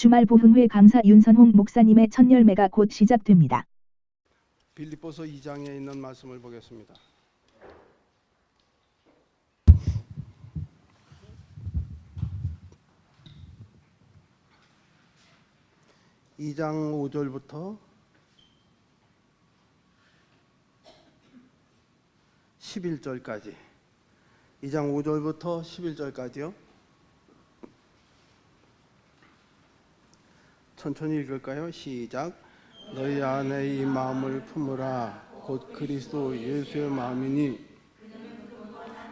주말 부흥회 강사 윤선홍 목사님의 첫 열매가 곧 시작됩니다. 빌립보서 2장에 있는 말씀을 보겠습니다. (2장 5절부터) 11절까지 2장 5절부터 11절까지요. 천천히 읽을까요? 시작. 너희 안에 이 마음을 품으라. 곧 그리스도 예수의 마음이니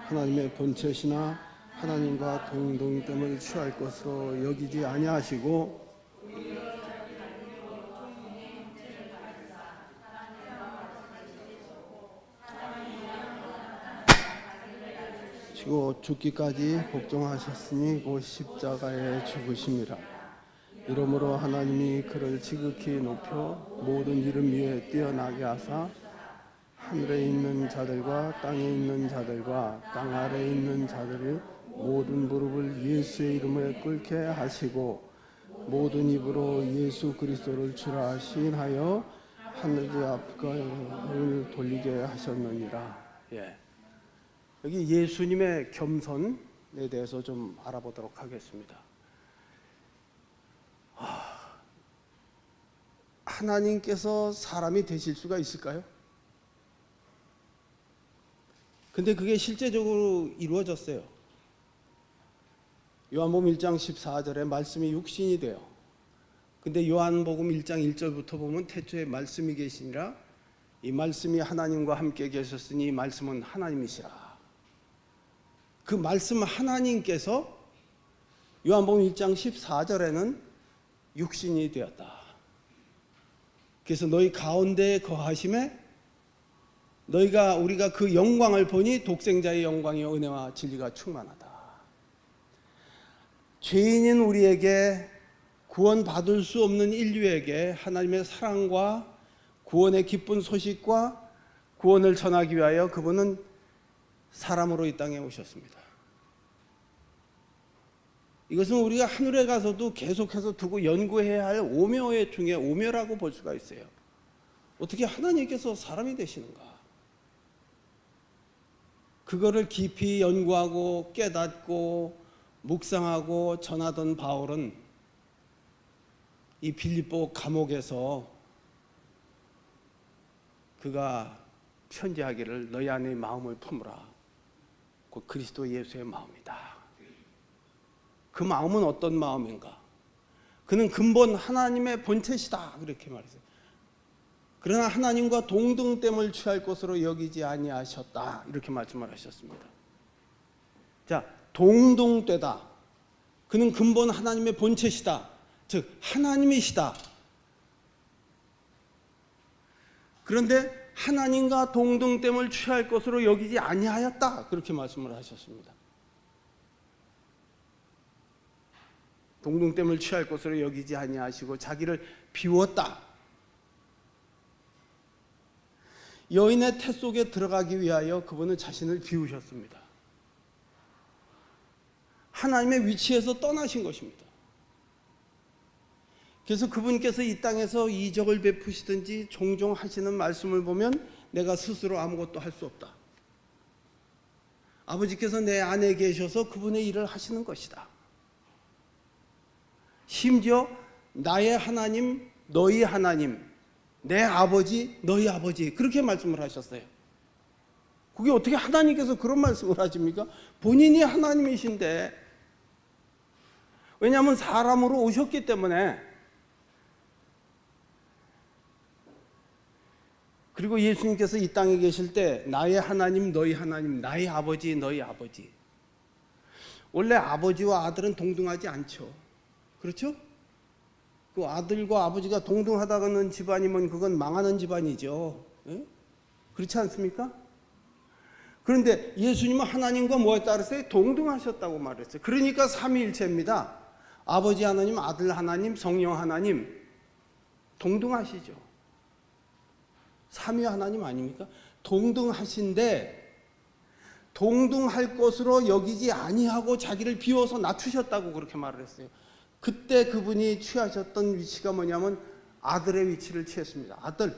하나님의 본체시나 하나님과 동등됨을 취할 것으로 여기지 아니하시고 죽기까지 복종하셨으니 곧 십자가에 죽으심이라. 이러므로 하나님이 그를 지극히 높여 모든 이름 위에 뛰어나게 하사 하늘에 있는 자들과 땅에 있는 자들과 땅 아래에 있는 자들의 모든 무릎을 예수의 이름에 꿇게 하시고 모든 입으로 예수 그리스도를 주라 시인하여 하늘의 앞을 돌리게 하셨느니라. 여기 예수님의 겸손에 대해서 좀 알아보도록 하겠습니다. 하나님께서 사람이 되실 수가 있을까요? 근데 그게 실제적으로 이루어졌어요. 요한복음 1장 14절에 말씀이 육신이 돼요. 근데 요한복음 1장 1절부터 보면 태초에 말씀이 계시니라 이 말씀이 하나님과 함께 계셨으니 이 말씀은 하나님이시라. 그 말씀 하나님께서 요한복음 1장 14절에는 육신이 되었다. 그래서 너희 가운데에 거하심에 우리가 그 영광을 보니 독생자의 영광이 은혜와 진리가 충만하다. 죄인인 우리에게 구원받을 수 없는 인류에게 하나님의 사랑과 구원의 기쁜 소식과 구원을 전하기 위하여 그분은 사람으로 이 땅에 오셨습니다. 이것은 우리가 하늘에 가서도 계속해서 두고 연구해야 할 오묘의 중에 오묘라고 볼 수가 있어요. 어떻게 하나님께서 사람이 되시는가? 그거를 깊이 연구하고 깨닫고 묵상하고 전하던 바울은 이 빌립보 감옥에서 그가 편지하기를 너희 안에 마음을 품으라. 곧 그리스도 예수의 마음이다. 그 마음은 어떤 마음인가? 그는 근본 하나님의 본체시다. 그렇게 말했어요. 그러나 하나님과 동등됨을 취할 것으로 여기지 아니하셨다. 이렇게 말씀을 하셨습니다. 자, 동등되다. 그는 근본 하나님의 본체시다. 즉 하나님이시다. 그런데 하나님과 동등됨을 취할 것으로 여기지 아니하였다. 그렇게 말씀을 하셨습니다. 동등됨을 취할 것으로 여기지 아니하시고 자기를 비웠다. 여인의 태 속에 들어가기 위하여 그분은 자신을 비우셨습니다. 하나님의 위치에서 떠나신 것입니다. 그래서 그분께서 이 땅에서 이적을 베푸시든지 종종 하시는 말씀을 보면 내가 스스로 아무것도 할 수 없다. 아버지께서 내 안에 계셔서 그분의 일을 하시는 것이다. 심지어 나의 하나님, 너희 하나님, 내 아버지, 너희 아버지 그렇게 말씀을 하셨어요. 그게 어떻게 하나님께서 그런 말씀을 하십니까? 본인이 하나님이신데, 왜냐하면 사람으로 오셨기 때문에. 그리고 예수님께서 이 땅에 계실 때 나의 하나님, 너희 하나님, 나의 아버지, 너희 아버지. 원래 아버지와 아들은 동등하지 않죠. 그렇죠? 그 아들과 아버지가 동등하다는 집안이면 그건 망하는 집안이죠. 예? 그렇지 않습니까? 그런데 예수님은 하나님과 뭐 했다 그랬어요? 동등하셨다고 말했어요. 그러니까 삼위일체입니다. 아버지 하나님, 아들 하나님, 성령 하나님 동등하시죠. 삼위 하나님 아닙니까? 동등하신데 동등할 것으로 여기지 아니하고 자기를 비워서 낮추셨다고 그렇게 말을 했어요. 그때 그분이 취하셨던 위치가 뭐냐면 아들의 위치를 취했습니다. 아들.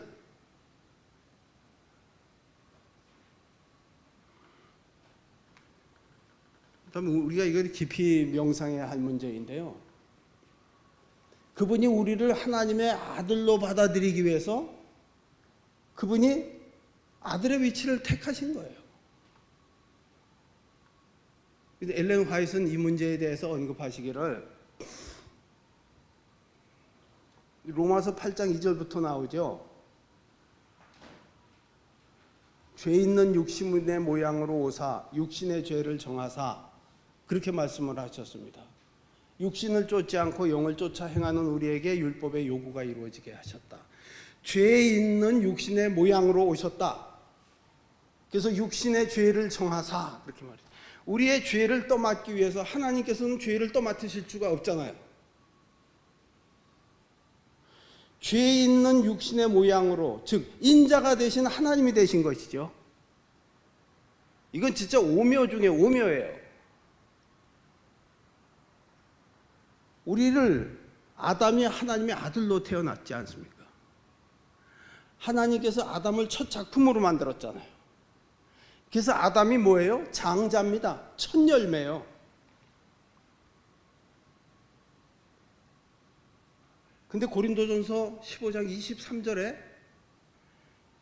그다음에 우리가 이걸 깊이 명상해야 할 문제인데요. 그분이 우리를 하나님의 아들로 받아들이기 위해서 그분이 아들의 위치를 택하신 거예요. 엘렌 화이트는 이 문제에 대해서 언급하시기를 로마서 8장 2절부터 나오죠. 죄 있는 육신의 모양으로 오사 육신의 죄를 정하사 그렇게 말씀을 하셨습니다. 육신을 쫓지 않고 영을 쫓아 행하는 우리에게 율법의 요구가 이루어지게 하셨다. 죄 있는 육신의 모양으로 오셨다. 그래서 육신의 죄를 정하사 그렇게 말해요. 우리의 죄를 떠맡기 위해서 하나님께서는 죄를 떠맡으실 수가 없잖아요. 죄 있는 육신의 모양으로, 즉 인자가 되신 하나님이 되신 것이죠. 이건 진짜 오묘 중에 오묘예요. 우리를 아담이 하나님의 아들로 태어났지 않습니까? 하나님께서 아담을 첫 작품으로 만들었잖아요. 그래서 아담이 뭐예요? 장자입니다. 첫 열매예요. 근데 고린도전서 15장 23절에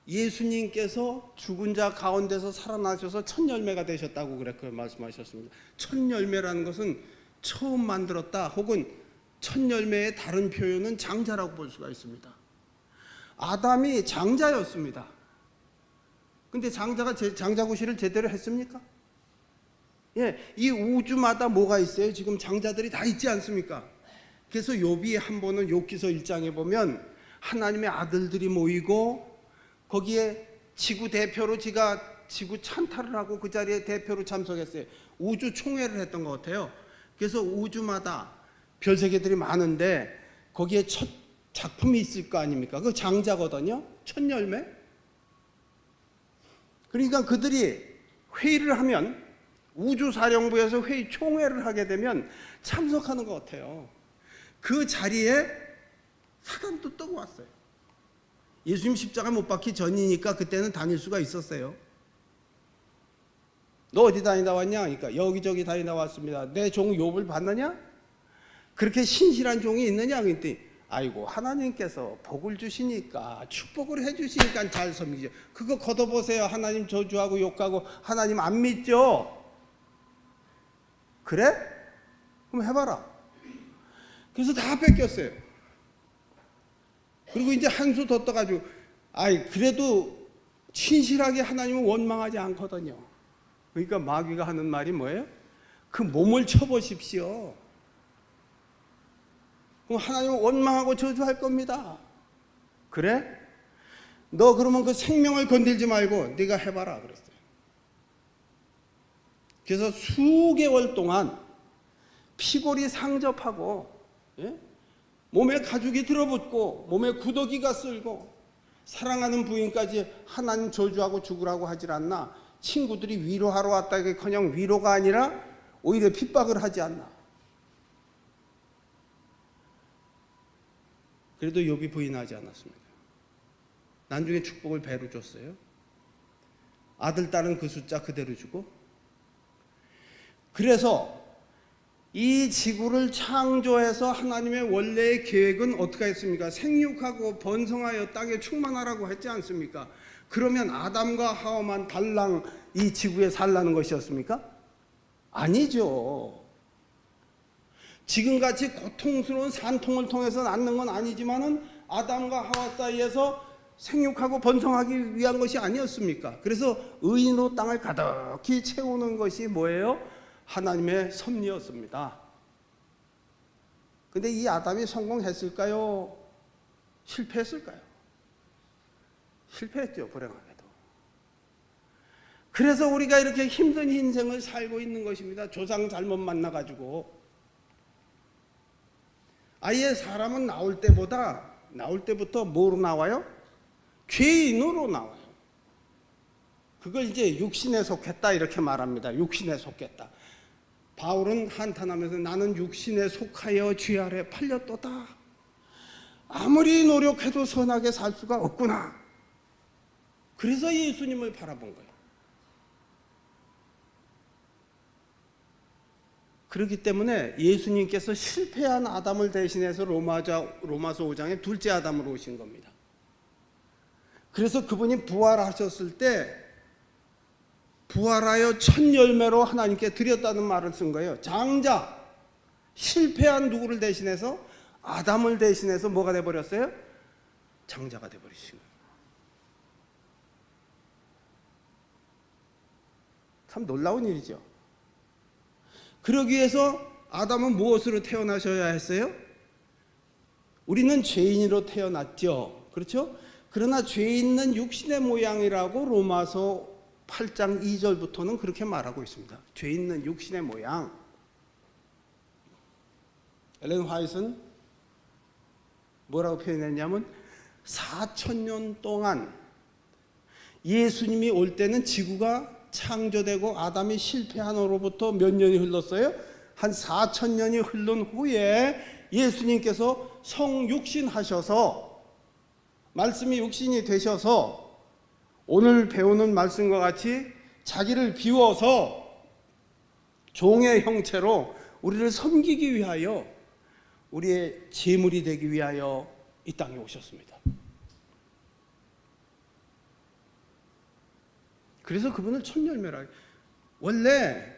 예수님께서 죽은 자 가운데서 살아나셔서 첫 열매가 되셨다고 그렇게 말씀하셨습니다. 첫 열매라는 것은 처음 만들었다 혹은 첫 열매의 다른 표현은 장자라고 볼 수가 있습니다. 아담이 장자였습니다. 근데 장자가 장자구실을 제대로 했습니까? 예, 이 우주마다 뭐가 있어요? 지금 장자들이 다 있지 않습니까? 그래서 욥이 한 번은 욥기서 1장에 보면 하나님의 아들들이 모이고 거기에 지구 대표로 지가 지구 찬탈을 하고 그 자리에 대표로 참석했어요. 우주 총회를 했던 것 같아요. 그래서 우주마다 별세계들이 많은데 거기에 첫 작품이 있을 거 아닙니까? 그 장자거든요. 첫 열매. 그러니까 그들이 회의를 하면 우주사령부에서 회의 총회를 하게 되면 참석하는 것 같아요. 그 자리에 사단도 떠고 왔어요. 예수님 십자가 못 박기 전이니까 그때는 다닐 수가 있었어요. 너 어디 다니다 왔냐? 그러니까 여기저기 다니다 왔습니다. 내 종 욥을 봤느냐? 그렇게 신실한 종이 있느냐? 그랬더니 아이고 하나님께서 복을 주시니까 축복을 해주시니까 잘 섬기죠. 그거 걷어보세요. 하나님 저주하고 욕하고 하나님 안 믿죠? 그래? 그럼 해봐라. 그래서 다 뺏겼어요. 그리고 이제 한 수 더 떠가지고 아이 그래도 신실하게 하나님은 원망하지 않거든요. 그러니까 마귀가 하는 말이 뭐예요? 그 몸을 쳐보십시오. 그럼 하나님은 원망하고 저주할 겁니다. 그래? 너 그러면 그 생명을 건들지 말고 네가 해봐라 그랬어요. 그래서 수개월 동안 피골이 상접하고 예? 몸에 가죽이 들어붙고 몸에 구더기가 쓸고 사랑하는 부인까지 하나님 저주하고 죽으라고 하질 않나. 친구들이 위로하러 왔다기커녕 위로가 아니라 오히려 핍박을 하지 않나. 그래도 욥이 부인하지 않았습니다. 나중에 축복을 배로 줬어요. 아들, 딸은 그 숫자 그대로 주고. 그래서 이 지구를 창조해서 하나님의 원래의 계획은 어떻게 했습니까? 생육하고 번성하여 땅에 충만하라고 했지 않습니까? 그러면 아담과 하와만 달랑 이 지구에 살라는 것이었습니까? 아니죠. 지금같이 고통스러운 산통을 통해서 낳는 건 아니지만은 아담과 하와 사이에서 생육하고 번성하기 위한 것이 아니었습니까? 그래서 의인으로 땅을 가득히 채우는 것이 뭐예요? 하나님의 섭리였습니다. 근데 이 아담이 성공했을까요? 실패했을까요? 실패했죠, 불행하게도. 그래서 우리가 이렇게 힘든 인생을 살고 있는 것입니다. 조상 잘못 만나가지고. 아예 사람은 나올 때부터 뭐로 나와요? 죄인으로 나와요. 그걸 이제 육신에 속했다 이렇게 말합니다. 육신에 속했다. 바울은 한탄하면서 나는 육신에 속하여 죄 아래 팔렸도다. 아무리 노력해도 선하게 살 수가 없구나. 그래서 예수님을 바라본 거예요. 그렇기 때문에 예수님께서 실패한 아담을 대신해서 로마서 5장에 둘째 아담으로 오신 겁니다. 그래서 그분이 부활하셨을 때 부활하여 첫 열매로 하나님께 드렸다는 말을 쓴 거예요. 장자, 실패한 누구를 대신해서 아담을 대신해서 뭐가 돼버렸어요? 장자가 돼버리신 거예요. 참 놀라운 일이죠. 그러기 위해서 아담은 무엇으로 태어나셔야 했어요? 우리는 죄인으로 태어났죠. 그렇죠? 그러나 죄 있는 육신의 모양이라고 로마서 8장 2절부터는 그렇게 말하고 있습니다. 죄 있는 육신의 모양. 엘렌 화이트는 뭐라고 표현했냐면 4,000년 동안 예수님이 올 때는 지구가 창조되고 아담이 실패한 후로부터 몇 년이 흘렀어요? 한 4,000년이 흐른 후에 예수님께서 성육신하셔서 말씀이 육신이 되셔서 오늘 배우는 말씀과 같이 자기를 비워서 종의 형체로 우리를 섬기기 위하여 우리의 제물이 되기 위하여 이 땅에 오셨습니다. 그래서 그분을 첫 열매라고. 원래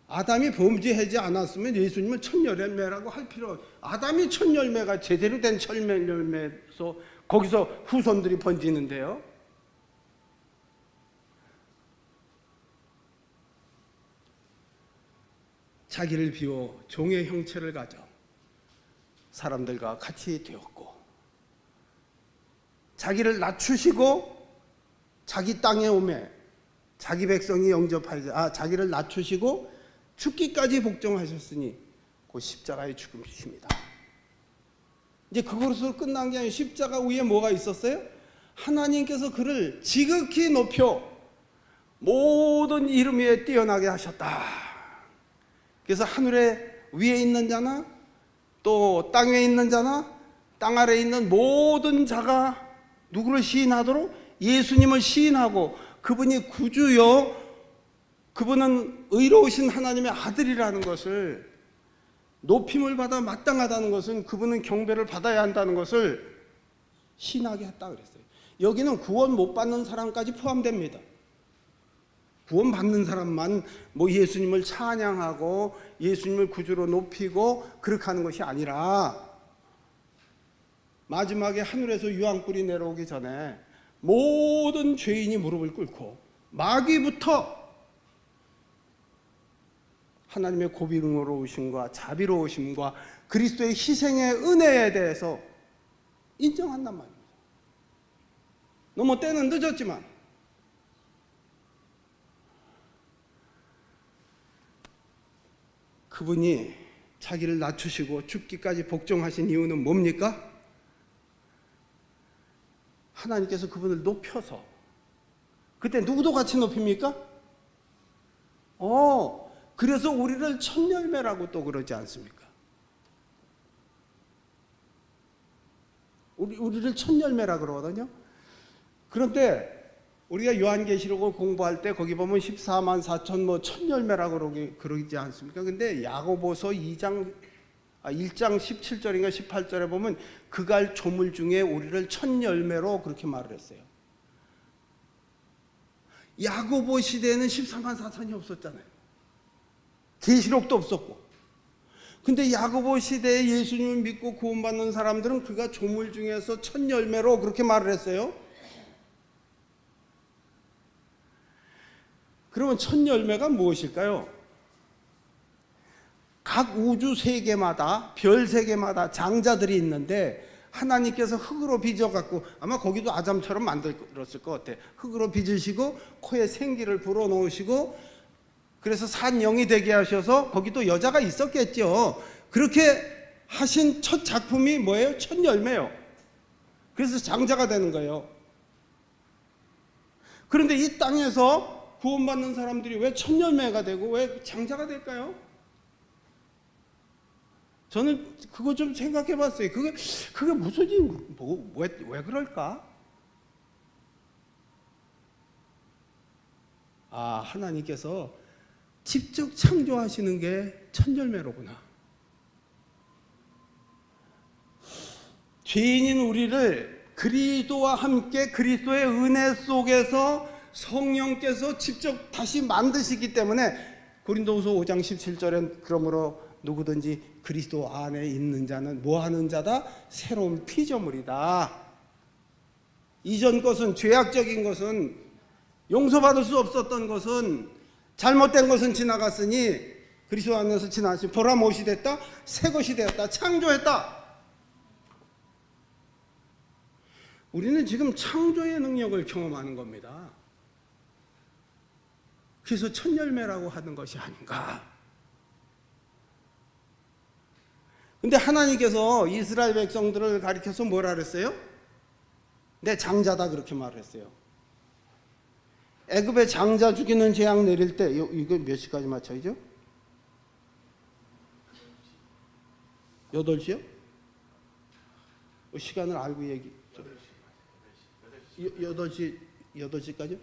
아담이 범죄하지 않았으면 예수님은 첫 열매라고 할 필요 없어요. 아담이 첫 열매가 제대로 된 첫 열매에서 거기서 후손들이 번지는데요. 자기를 비워 종의 형체를 가져 사람들과 같이 되었고 자기를 낮추시고 자기 땅에 오매 자기 백성이 영접하지 자기를 낮추시고 죽기까지 복종하셨으니 그 십자가의 죽음이십니다. 이제 그것으로 끝난 게 아니라 십자가 위에 뭐가 있었어요? 하나님께서 그를 지극히 높여 모든 이름 위에 뛰어나게 하셨다. 그래서 하늘에 위에 있는 자나 또 땅 위에 있는 자나 땅 아래에 있는 모든 자가 누구를 시인하도록 예수님을 시인하고 그분이 구주요 그분은 의로우신 하나님의 아들이라는 것을 높임을 받아 마땅하다는 것은 그분은 경배를 받아야 한다는 것을 시인하게 했다 그랬어요. 여기는 구원 못 받는 사람까지 포함됩니다. 구원 받는 사람만 뭐 예수님을 찬양하고 예수님을 구주로 높이고 그렇게 하는 것이 아니라 마지막에 하늘에서 유황불이 내려오기 전에 모든 죄인이 무릎을 꿇고 마귀부터 하나님의 고비로우심과 자비로우심과 그리스도의 희생의 은혜에 대해서 인정한단 말입니다. 너무 때는 늦었지만 그분이 자기를 낮추시고 죽기까지 복종하신 이유는 뭡니까? 하나님께서 그분을 높여서 그때 누구도 같이 높입니까? 그래서 우리를 첫 열매라고 또 그러지 않습니까? 우리를 첫 열매라 그러거든요. 그런데 우리가 요한계시록을 공부할 때 거기 보면 14만 4천 뭐 첫 열매라고 그러지 않습니까? 근데 야고보서 1장 17절인가 18절에 보면 그갈 조물 중에 우리를 첫 열매로 그렇게 말을 했어요. 야고보 시대에는 14만 4천이 없었잖아요. 계시록도 없었고. 근데 야고보 시대에 예수님을 믿고 구원받는 사람들은 그가 조물 중에서 첫 열매로 그렇게 말을 했어요. 그러면 첫 열매가 무엇일까요? 각 우주 세계마다 별 세계마다 장자들이 있는데 하나님께서 흙으로 빚어갖고 아마 거기도 아담처럼 만들었을 것 같아. 흙으로 빚으시고 코에 생기를 불어넣으시고 그래서 산 영이 되게 하셔서 거기도 여자가 있었겠죠. 그렇게 하신 첫 작품이 뭐예요? 첫 열매요. 그래서 장자가 되는 거예요. 그런데 이 땅에서 구원받는 사람들이 왜 첫 열매가 되고 왜 장자가 될까요? 저는 그거 좀 생각해 봤어요. 그게 무슨 왜 그럴까? 아, 하나님께서 직접 창조하시는 게 첫 열매로구나. 죄인인 우리를 그리스도와 함께 그리스도의 은혜 속에서 성령께서 직접 다시 만드시기 때문에 고린도후서 5장 17절엔 그러므로 누구든지 그리스도 안에 있는 자는 뭐 하는 자다? 새로운 피조물이다. 이전 것은, 죄악적인 것은, 용서받을 수 없었던 것은, 잘못된 것은 지나갔으니 그리스도 안에서 지나갔으니 보라 무엇이 됐다? 새 것이 되었다. 창조했다. 우리는 지금 창조의 능력을 경험하는 겁니다. 그래서 첫 열매라고 하는 것이 아닌가. 근데 하나님께서 이스라엘 백성들을 가리켜서 뭐라 그랬어요? 내 장자다 그렇게 말을 했어요. 애굽에 장자 죽이는 재앙 내릴 때 이거 몇 시까지 맞춰야죠? 8시요? 시간을 알고 얘기. 8시까지요?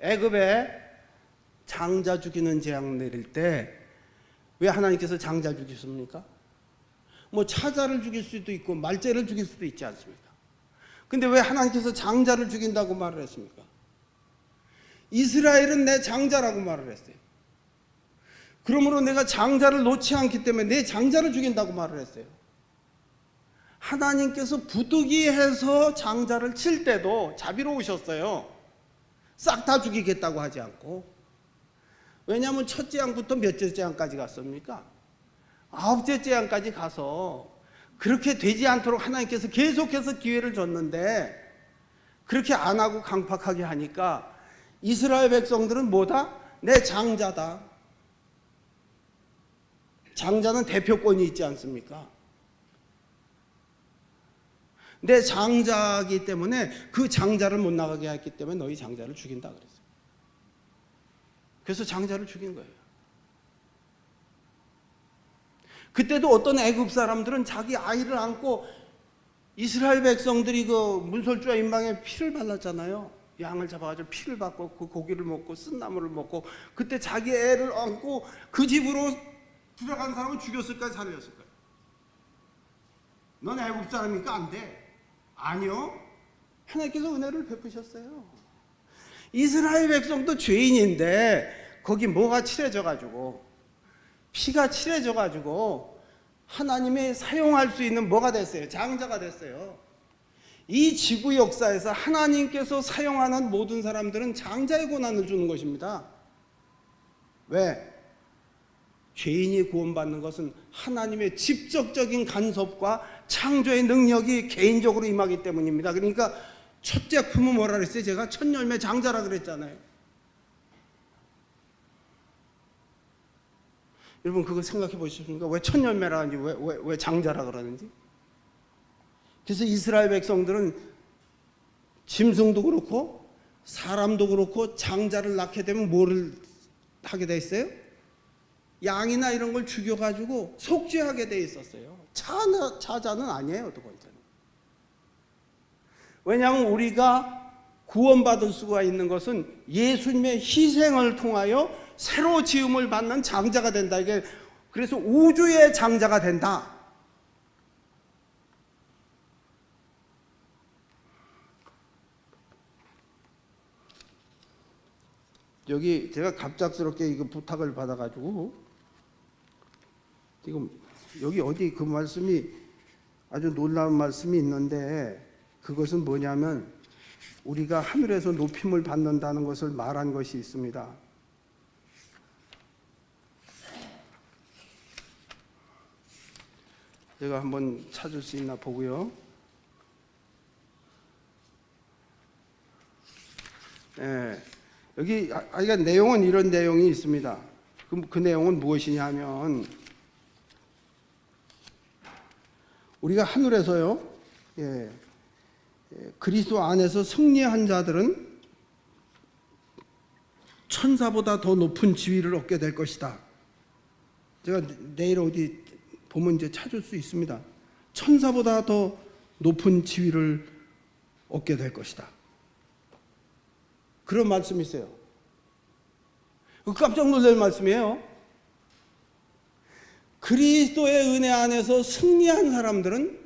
애굽에 장자 죽이는 재앙 내릴 때 왜 하나님께서 장자 죽이십니까? 뭐 차자를 죽일 수도 있고 말째를 죽일 수도 있지 않습니까? 근데 왜 하나님께서 장자를 죽인다고 말을 했습니까? 이스라엘은 내 장자라고 말을 했어요. 그러므로 내가 장자를 놓지 않기 때문에 내 장자를 죽인다고 말을 했어요. 하나님께서 부득이해서 장자를 칠 때도 자비로우셨어요. 싹 다 죽이겠다고 하지 않고. 왜냐하면 첫 재앙부터 몇째 재앙까지 갔습니까? 9째 재앙까지 가서 그렇게 되지 않도록 하나님께서 계속해서 기회를 줬는데 그렇게 안 하고 강팍하게 하니까 이스라엘 백성들은 뭐다? 내 장자다. 장자는 대표권이 있지 않습니까? 내 장자이기 때문에 그 장자를 못 나가게 했기 때문에 너희 장자를 죽인다 그랬어요. 그래서 장자를 죽인 거예요. 그때도 어떤 애굽 사람들은 자기 아이를 안고 이스라엘 백성들이 그 문설주와 인방에 피를 발랐잖아요. 양을 잡아가지고 피를 받고 그 고기를 먹고 쓴나물을 먹고 그때 자기 애를 안고 그 집으로 들어간 사람은 죽였을까요? 살렸을까요? 넌 애굽 사람이니까 안 돼. 아니요. 하나님께서 은혜를 베푸셨어요. 이스라엘 백성도 죄인인데 거기 뭐가 칠해져가지고 피가 칠해져가지고 하나님이 사용할 수 있는 뭐가 됐어요? 장자가 됐어요. 이 지구 역사에서 하나님께서 사용하는 모든 사람들은 장자의 고난을 주는 것입니다. 왜? 죄인이 구원받는 것은 하나님의 직접적인 간섭과 창조의 능력이 개인적으로 임하기 때문입니다. 그러니까 첫 작품은 뭐라 그랬어요? 제가 첫 열매 장자라 그랬잖아요. 여러분 그거 생각해 보셨습니까? 왜 첫 열매라 하는지 왜 장자라 그러는지. 그래서 이스라엘 백성들은 짐승도 그렇고 사람도 그렇고 장자를 낳게 되면 뭐를 하게 돼 있어요? 양이나 이런 걸 죽여가지고 속죄하게 돼 있었어요. 차자는 아니에요. 두 번째는. 왜냐하면 우리가 구원받을 수가 있는 것은 예수님의 희생을 통하여 새로 지음을 받는 장자가 된다. 이게 그래서 우주의 장자가 된다. 여기 제가 갑작스럽게 이거 부탁을 받아가지고 지금 여기 어디 그 말씀이 아주 놀라운 말씀이 있는데 그것은 뭐냐면 우리가 하늘에서 높임을 받는다는 것을 말한 것이 있습니다. 제가 한번 찾을 수 있나 보고요. 네, 여기 내용은 이런 내용이 있습니다. 그 내용은 무엇이냐 하면 우리가 하늘에서요, 그리스도 안에서 승리한 자들은 천사보다 더 높은 지위를 얻게 될 것이다. 제가 내일 어디 보면 이제 찾을 수 있습니다. 천사보다 더 높은 지위를 얻게 될 것이다. 그런 말씀이 있어요. 깜짝 놀랄 말씀이에요. 그리스도의 은혜 안에서 승리한 사람들은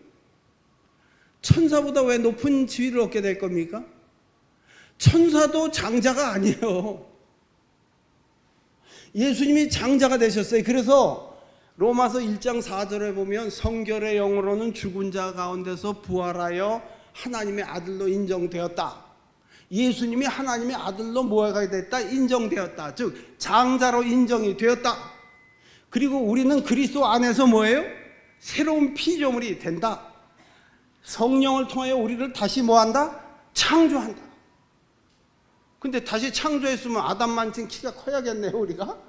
천사보다 왜 높은 지위를 얻게 될 겁니까? 천사도 장자가 아니에요. 예수님이 장자가 되셨어요. 그래서 로마서 1장 4절에 보면 성결의 영으로는 죽은 자 가운데서 부활하여 하나님의 아들로 인정되었다. 예수님이 하나님의 아들로 뭐가 됐다? 인정되었다. 즉 장자로 인정이 되었다. 그리고 우리는 그리스도 안에서 뭐예요? 새로운 피조물이 된다. 성령을 통하여 우리를 다시 뭐한다? 창조한다. 근데 다시 창조했으면 아담만큼 키가 커야겠네요, 우리가.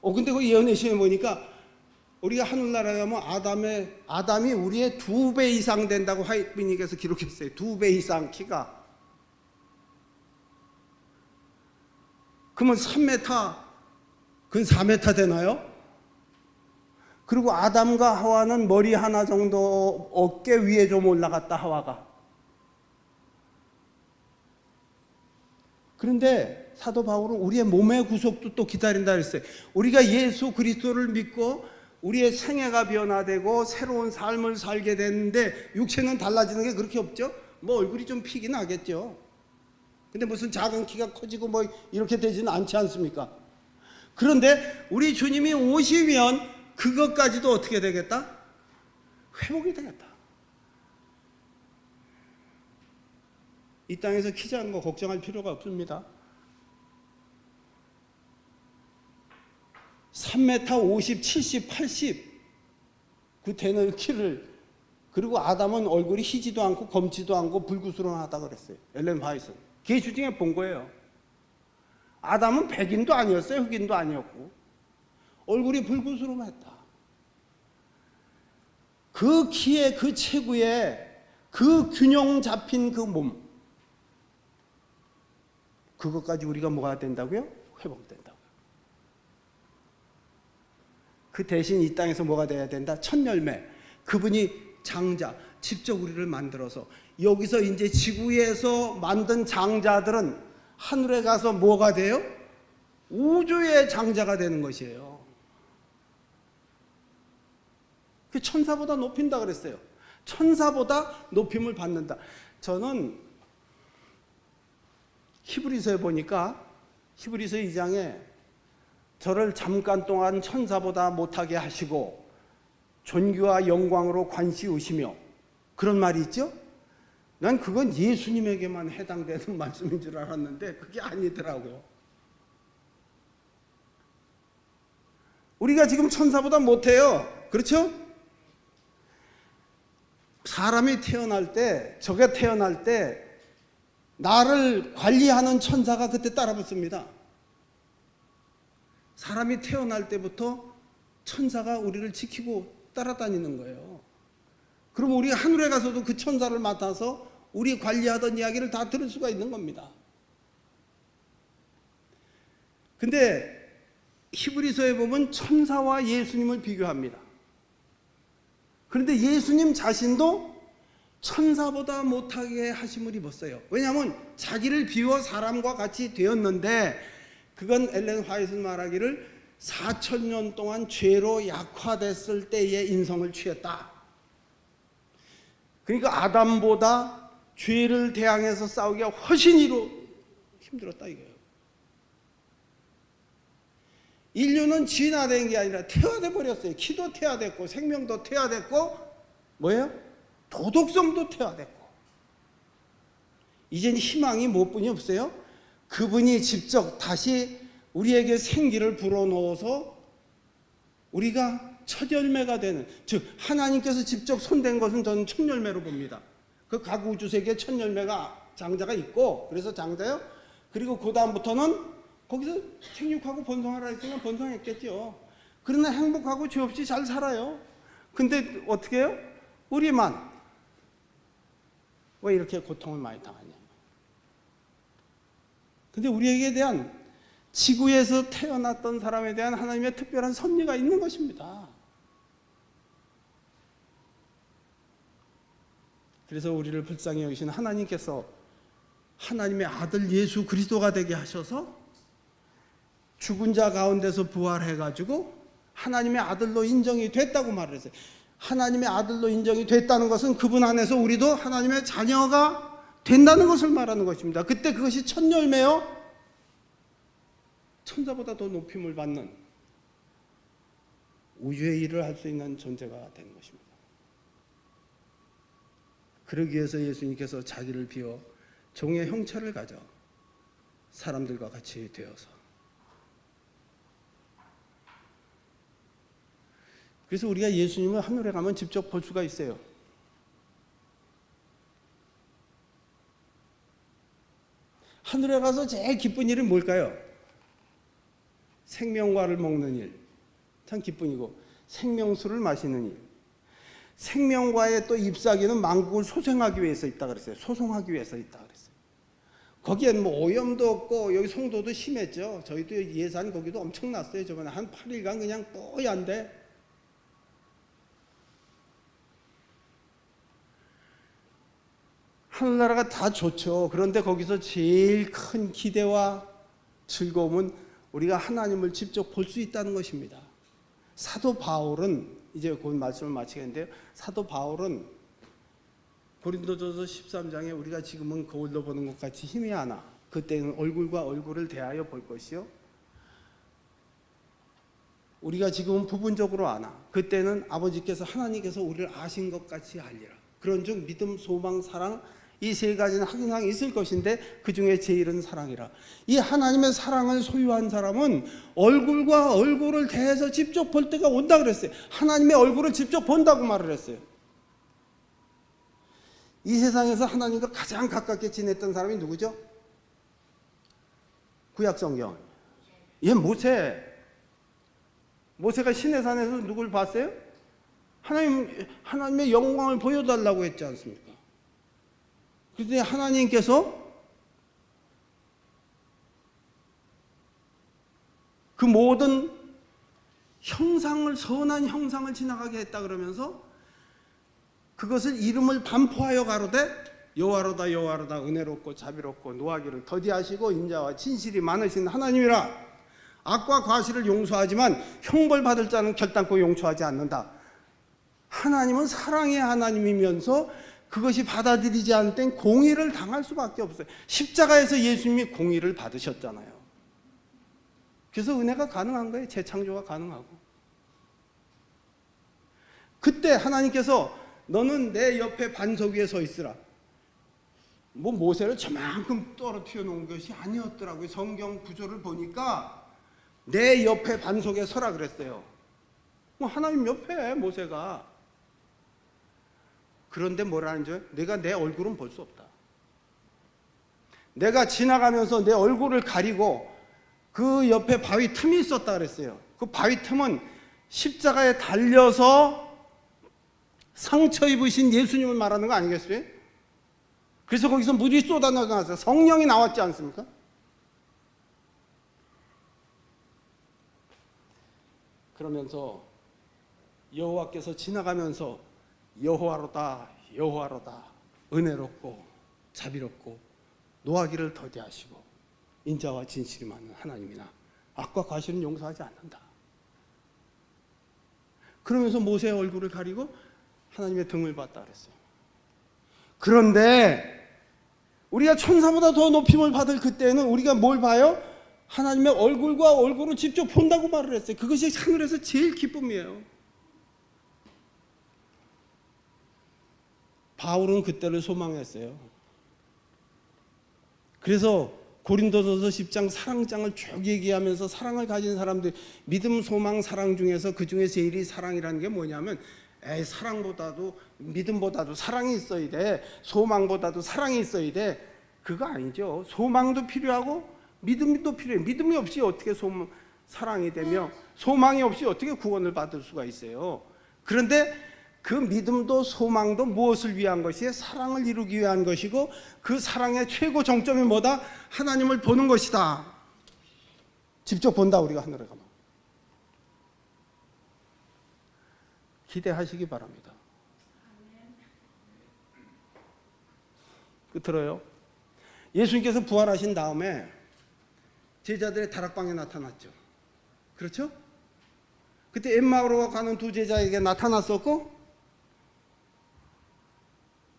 근데 그 예언의 시에 보니까 우리가 하늘나라에 가면 아담이 우리의 2배 이상 된다고 하나님께서 기록했어요. 2배 이상 키가. 그러면 3m, 근 4m 되나요? 그리고 아담과 하와는 머리 하나 정도 어깨 위에 좀 올라갔다, 하와가. 그런데 사도 바울은 우리의 몸의 구속도 또 기다린다 그랬어요. 우리가 예수 그리스도를 믿고 우리의 생애가 변화되고 새로운 삶을 살게 되는데 육체는 달라지는 게 그렇게 없죠? 뭐 얼굴이 좀 피긴 하겠죠. 근데 무슨 작은 키가 커지고 뭐 이렇게 되지는 않지 않습니까? 그런데 우리 주님이 오시면 그것까지도 어떻게 되겠다? 회복이 되겠다. 이 땅에서 키 작은 거 걱정할 필요가 없습니다. 3m 50, 70, 80 그 되는 키를, 그리고 아담은 얼굴이 희지도 않고 검지도 않고 불구스름하다 그랬어요. 엘렌 화이트 계시 중에 본 거예요. 아담은 백인도 아니었어요. 흑인도 아니었고 얼굴이 불구스름했다. 그 키에 그 체구에 그 균형 잡힌 그 몸, 그것까지 우리가 뭐가 된다고요? 회복된다고요. 그 대신 이 땅에서 뭐가 돼야 된다? 첫 열매. 그분이 장자, 직접 우리를 만들어서 여기서 이제 지구에서 만든 장자들은 하늘에 가서 뭐가 돼요? 우주의 장자가 되는 것이에요. 그 천사보다 높인다 그랬어요. 천사보다 높임을 받는다. 저는 히브리서에 보니까 히브리서 2장에 저를 잠깐 동안 천사보다 못하게 하시고 존귀와 영광으로 관시우시며, 그런 말이 있죠? 난 그건 예수님에게만 해당되는 말씀인 줄 알았는데 그게 아니더라고요. 우리가 지금 천사보다 못해요. 그렇죠? 사람이 태어날 때, 저게 태어날 때 나를 관리하는 천사가 그때 따라붙습니다. 사람이 태어날 때부터 천사가 우리를 지키고 따라다니는 거예요. 그럼 우리가 하늘에 가서도 그 천사를 맡아서 우리 관리하던 이야기를 다 들을 수가 있는 겁니다. 근데 히브리서에 보면 천사와 예수님을 비교합니다. 그런데 예수님 자신도 천사보다 못하게 하심을 입었어요. 왜냐하면 자기를 비워 사람과 같이 되었는데, 그건 엘렌 화이트 말하기를 4,000년 동안 죄로 약화됐을 때의 인성을 취했다. 그러니까 아담보다 죄를 대항해서 싸우기가 훨씬 힘들었다 이거예요. 인류는 진화된 게 아니라 퇴화돼 버렸어요. 키도 퇴화됐고 생명도 퇴화됐고 뭐예요? 도덕성도 퇴화됐고. 이젠 희망이 무엇뿐이 없어요? 그분이 직접 다시 우리에게 생기를 불어넣어서 우리가 첫 열매가 되는, 즉 하나님께서 직접 손댄 것은 저는 첫 열매로 봅니다. 그 각 우주 세계에 첫 열매가 장자가 있고, 그래서 장자요. 그리고 그 다음부터는 거기서 생육하고 번성하라 했으면 번성했겠죠. 그러나 행복하고 죄 없이 잘 살아요. 근데 어떻게 해요? 우리만 왜 이렇게 고통을 많이 당하냐. 근데 우리에게 대한 지구에서 태어났던 사람에 대한 하나님의 특별한 섭리가 있는 것입니다. 그래서 우리를 불쌍히 여기신 하나님께서 하나님의 아들 예수 그리스도가 되게 하셔서 죽은 자 가운데서 부활해가지고 하나님의 아들로 인정이 됐다고 말을 했어요. 하나님의 아들로 인정이 됐다는 것은 그분 안에서 우리도 하나님의 자녀가 된다는 것을 말하는 것입니다. 그때 그것이 첫 열매요, 천사보다 더 높임을 받는 우주의 일을 할 수 있는 존재가 되는 것입니다. 그러기 위해서 예수님께서 자기를 비워 종의 형체를 가져 사람들과 같이 되어서, 그래서 우리가 예수님을 하늘에 가면 직접 볼 수가 있어요. 하늘에 가서 제일 기쁜 일은 뭘까요? 생명과를 먹는 일, 참 기쁜 일이고, 생명수를 마시는 일. 생명과의 또 잎사귀는 만국을 소생하기 위해서 있다 그랬어요. 소송하기 위해서 있다 그랬어요. 거기엔 뭐 오염도 없고, 여기 송도도 심했죠. 저희도 예산 거기도 엄청났어요. 저번에 한 8일간 그냥 뽀얀데, 하늘나라가 다 좋죠. 그런데 거기서 제일 큰 기대와 즐거움은 우리가 하나님을 직접 볼 수 있다는 것입니다. 사도 바울은, 이제 곧 말씀을 마치겠는데요, 사도 바울은 고린도전서 13장에 우리가 지금은 거울로 보는 것 같이 힘이 하나, 그때는 얼굴과 얼굴을 대하여 볼 것이요, 우리가 지금은 부분적으로 아나, 그때는 아버지께서 하나님께서 우리를 아신 것 같이 알리라. 그런즉 믿음, 소망, 사랑, 이 세 가지는 항상 있을 것인데 그 중에 제일은 사랑이라. 이 하나님의 사랑을 소유한 사람은 얼굴과 얼굴을 대해서 직접 볼 때가 온다 그랬어요. 하나님의 얼굴을 직접 본다고 말을 했어요. 이 세상에서 하나님과 가장 가깝게 지냈던 사람이 누구죠? 구약성경. 모세가 시내산에서 누굴 봤어요? 하나님의 영광을 보여달라고 했지 않습니까? 그런데 하나님께서 그 모든 형상을, 선한 형상을 지나가게 했다 그러면서 그것을 이름을 반포하여 가로되 여호와로다 여호와로다 은혜롭고 자비롭고 노하기를 더디하시고 인자와 진실이 많으신 하나님이라. 악과 과실을 용서하지만 형벌받을 자는 결단코 용서하지 않는다. 하나님은 사랑의 하나님이면서 그것이 받아들이지 않을 땐 공의를 당할 수밖에 없어요. 십자가에서 예수님이 공의를 받으셨잖아요. 그래서 은혜가 가능한 거예요. 재창조가 가능하고. 그때 하나님께서 너는 내 옆에 반석 위에 서 있으라. 뭐 모세를 저만큼 떨어뜨려 놓은 것이 아니었더라고요. 성경 구조를 보니까 내 옆에 반석에 서라 그랬어요. 뭐 하나님 옆에 모세가. 그런데 뭐라는 줄? 내가 내 얼굴은 볼 수 없다. 내가 지나가면서 내 얼굴을 가리고 그 옆에 바위 틈이 있었다 그랬어요. 그 바위 틈은 십자가에 달려서 상처 입으신 예수님을 말하는 거 아니겠어요? 그래서 거기서 물이 쏟아나왔어요. 성령이 나왔지 않습니까? 그러면서 여호와께서 지나가면서 여호와로다 여호와로다 은혜롭고 자비롭고 노하기를 더디하시고 인자와 진실이 많은 하나님이나 악과 과실은 용서하지 않는다. 그러면서 모세의 얼굴을 가리고 하나님의 등을 봤다 그랬어요. 그런데 우리가 천사보다 더 높임을 받을 그때는 우리가 뭘 봐요? 하나님의 얼굴과 얼굴을 직접 본다고 말을 했어요. 그것이 하늘에서 제일 기쁨이에요. 바울은 그때를 소망했어요. 그래서 고린도전서 10장 사랑장을 쭉 얘기하면서 사랑을 가진 사람들, 믿음, 소망, 사랑 중에서 그 중에 제일이 사랑이라는 게 뭐냐면, 사랑보다도 믿음보다도 사랑이 있어야 돼, 소망보다도 사랑이 있어야 돼, 그거 아니죠. 소망도 필요하고 믿음도 필요해. 믿음이 없이 어떻게 사랑이 되며 소망이 없이 어떻게 구원을 받을 수가 있어요. 그런데 그 믿음도 소망도 무엇을 위한 것이에요? 사랑을 이루기 위한 것이고, 그 사랑의 최고 정점이 뭐다? 하나님을 보는 것이다. 직접 본다 우리가 하늘에 가면. 기대하시기 바랍니다. 끝으로요. 예수님께서 부활하신 다음에 제자들의 다락방에 나타났죠. 그렇죠? 그때 엠마오로 가는 두 제자에게 나타났었고,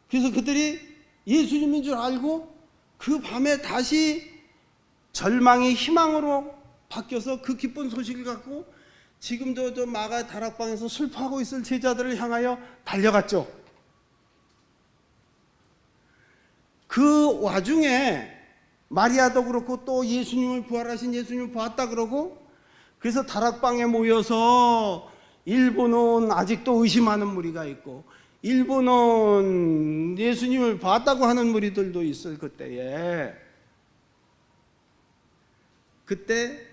그래서 그들이 예수님인 줄 알고 그 밤에 다시 절망이 희망으로 바뀌어서 그 기쁜 소식을 갖고 지금도 저 마가 다락방에서 슬퍼하고 있을 제자들을 향하여 달려갔죠. 그 와중에 마리아도 그렇고 또 예수님을 부활하신 예수님을 보았다 그러고, 그래서 다락방에 모여서 일부는 아직도 의심하는 무리가 있고 일부는 예수님을 봤다고 하는 무리들도 있을 그때에, 그때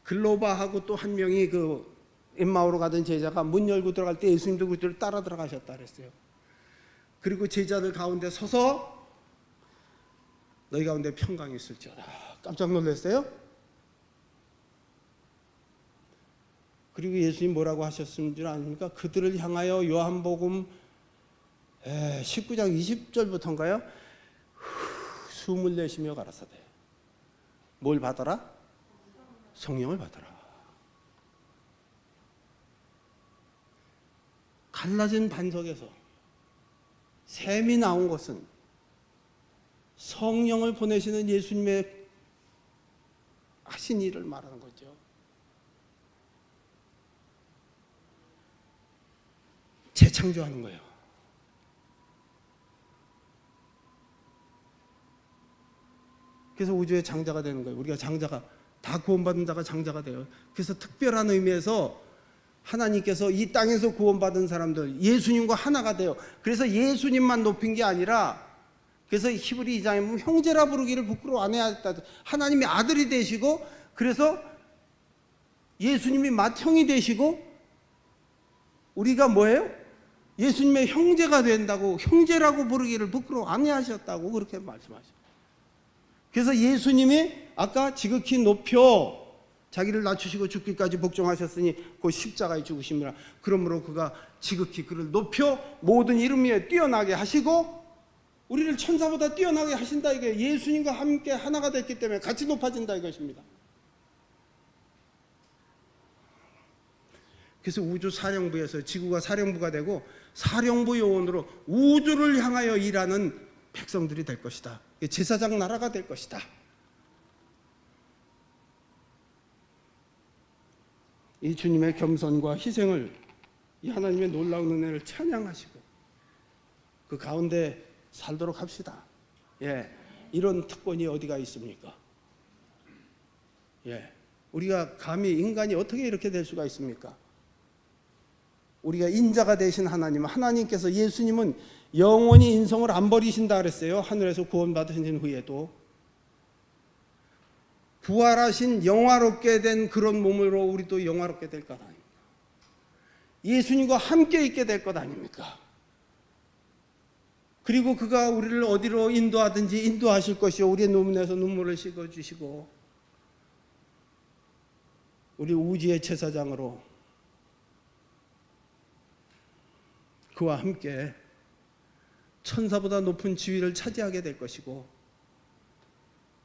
글로바하고 또 한 명이 그 엠마오로 가던 제자가 문 열고 들어갈 때 예수님도 그들을 따라 들어가셨다 그랬어요. 그리고 제자들 가운데 서서 너희 가운데 평강이 있을지어다. 깜짝 놀랐어요. 그리고 예수님 뭐라고 하셨는 줄 아십니까? 그들을 향하여 요한복음 19장 20절부터인가요? 숨을 내쉬며 가라사대 뭘 받아라? 성령을 받아라. 갈라진 반석에서 샘이 나온 것은 성령을 보내시는 예수님의 하신 일을 말하는 거죠. 재창조하는 거예요. 그래서 우주의 장자가 되는 거예요. 우리가 장자가 다 구원받은 자가 장자가 돼요. 그래서 특별한 의미에서 하나님께서 이 땅에서 구원받은 사람들 예수님과 하나가 돼요. 그래서 예수님만 높인 게 아니라, 그래서 히브리 2장에 보면 형제라 부르기를 부끄러워 안 해야 했다. 하나님이 아들이 되시고, 그래서 예수님이 맏형이 되시고, 우리가 뭐예요? 예수님의 형제가 된다고, 형제라고 부르기를 부끄러워 안 해 하셨다고 그렇게 말씀하셔요. 그래서 예수님이 아까 지극히 높여 자기를 낮추시고 죽기까지 복종하셨으니 그 십자가에 죽으심이라. 그러므로 그가 지극히 그를 높여 모든 이름 위에 뛰어나게 하시고 우리를 천사보다 뛰어나게 하신다. 이게 예수님과 함께 하나가 됐기 때문에 같이 높아진다 이것입니다. 그래서 우주 사령부에서 지구가 사령부가 되고 사령부 요원으로 우주를 향하여 일하는 백성들이 될 것이다. 제사장 나라가 될 것이다. 이 주님의 겸손과 희생을, 이 하나님의 놀라운 은혜를 찬양하시고 그 가운데 살도록 합시다. 이런 특권이 어디가 있습니까? 우리가 감히 인간이 어떻게 이렇게 될 수가 있습니까? 우리가 인자가 되신 하나님께서 예수님은 영원히 인성을 안 버리신다 그랬어요. 하늘에서 구원받으신 후에도 부활하신 영화롭게 된 그런 몸으로 우리도 영화롭게 될 것 아닙니까? 예수님과 함께 있게 될 것 아닙니까? 그리고 그가 우리를 어디로 인도하든지 인도하실 것이요, 우리의 눈에서 눈물을 씻어주시고 우리 우주의 제사장으로 그와 함께 천사보다 높은 지위를 차지하게 될 것이고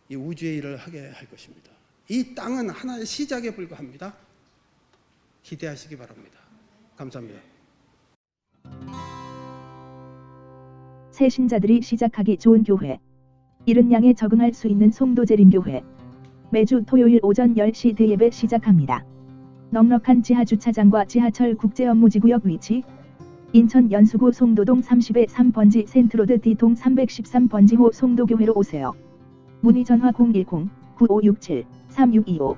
이 우주의 일을 하게 할 것입니다. 이 땅은 하나의 시작에 불과합니다. 기대하시기 바랍니다. 감사합니다. 새 신자들이 시작하기 좋은 교회, 이른 양에 적응할 수 있는 송도재림교회. 매주 토요일 오전 10시 대예배 시작합니다. 넉넉한 지하주차장과 지하철 국제업무지구역 위치, 인천 연수구 송도동 30의 3번지 센트로드 D동 313번지호 송도교회로 오세요. 문의 전화 010-9567-3625